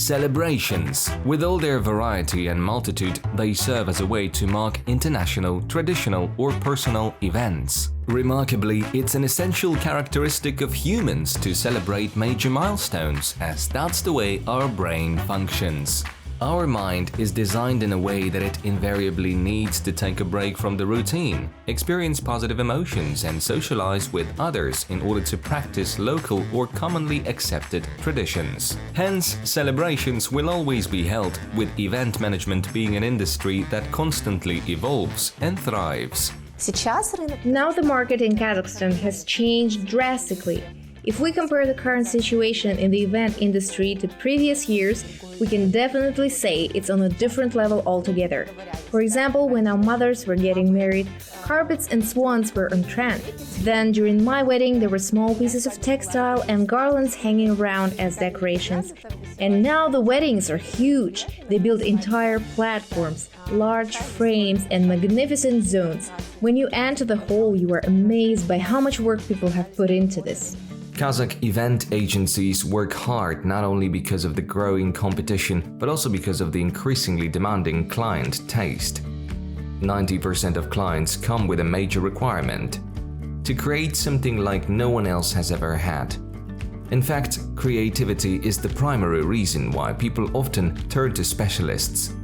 Celebrations. With all their variety and multitude, they serve as a way to mark international, traditional, or personal events. Remarkably, it's an essential characteristic of humans to celebrate major milestones, as that's the way our brain functions. Our mind is designed in a way that it invariably needs to take a break from the routine, experience positive emotions, and socialize with others in order to practice local or commonly accepted traditions. Hence, celebrations will always be held, with event management being an industry that constantly evolves and thrives. Now the market in Kazakhstan has changed drastically. If we compare the current situation in the event industry to previous years, we can definitely say it's on a different level altogether. For example, when our mothers were getting married, carpets and swans were on trend. Then, during my wedding, there were small pieces of textile and garlands hanging around as decorations. And now the weddings are huge. They build entire platforms, large frames, and magnificent zones. When you enter the hall, you are amazed by how much work people have put into this. Kazakh event agencies work hard not only because of the growing competition, but also because of the increasingly demanding client taste. 90% of clients come with a major requirement: to create something like no one else has ever had. In fact, creativity is the primary reason why people often turn to specialists.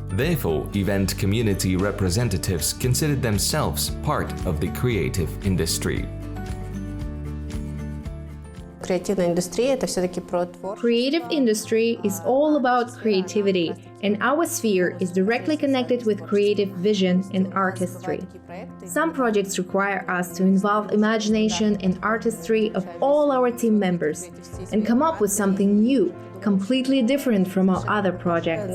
Therefore, event community representatives consider themselves part of the creative industry. Creative industry is all about creativity, and our sphere is directly connected with creative vision and artistry. Some projects require us to involve imagination and artistry of all our team members and come up with something new, completely different from our other projects.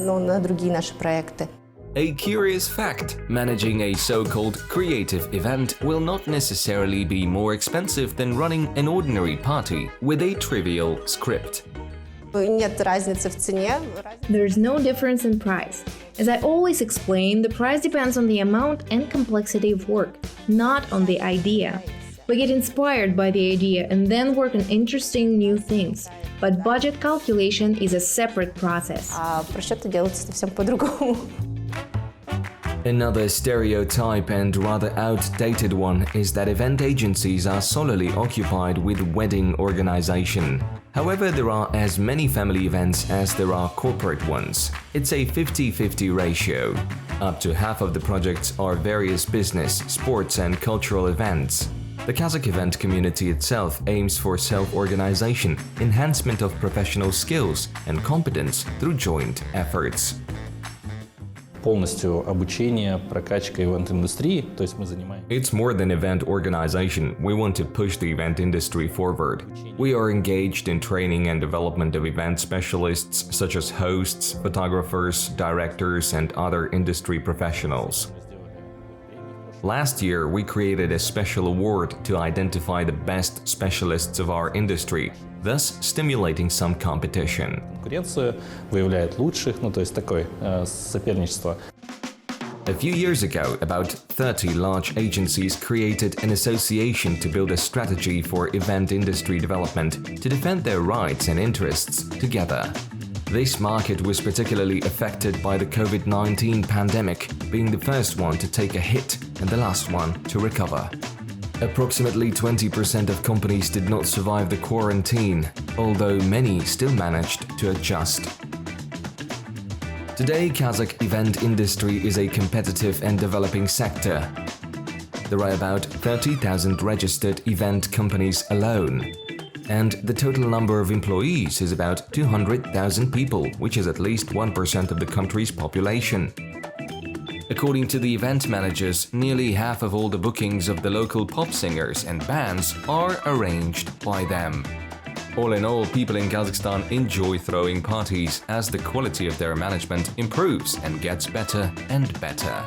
A curious fact: managing a so-called creative event will not necessarily be more expensive than running an ordinary party with a trivial script. There's no difference in price. As I always explain, the price depends on the amount and complexity of work, not on the idea. We get inspired by the idea and then work on interesting new things. But budget calculation is a separate process. Another stereotype and rather outdated one is that event agencies are solely occupied with wedding organization. However, there are as many family events as there are corporate ones. It's a 50-50 ratio. Up to half of the projects are various business, sports, and cultural events. The Kazakh event community itself aims for self-organization, enhancement of professional skills, and competence through joint efforts. It's more than event organization. We want to push the event industry forward. We are engaged in training and development of event specialists such as hosts, photographers, directors, and other industry professionals. Last year, we created a special award to identify the best specialists of our industry, thus stimulating some competition. A few years ago, about 30 large agencies created an association to build a strategy for event industry development to defend their rights and interests together. This market was particularly affected by the COVID-19 pandemic, being the first one to take a hit and the last one to recover. Approximately 20% of companies did not survive the quarantine, although many still managed to adjust. Today, Kazakh event industry is a competitive and developing sector. There are about 30,000 registered event companies alone, and the total number of employees is about 200,000 people, which is at least 1% of the country's population. According to the event managers, nearly half of all the bookings of the local pop singers and bands are arranged by them. All in all, people in Kazakhstan enjoy throwing parties as the quality of their management improves and gets better and better.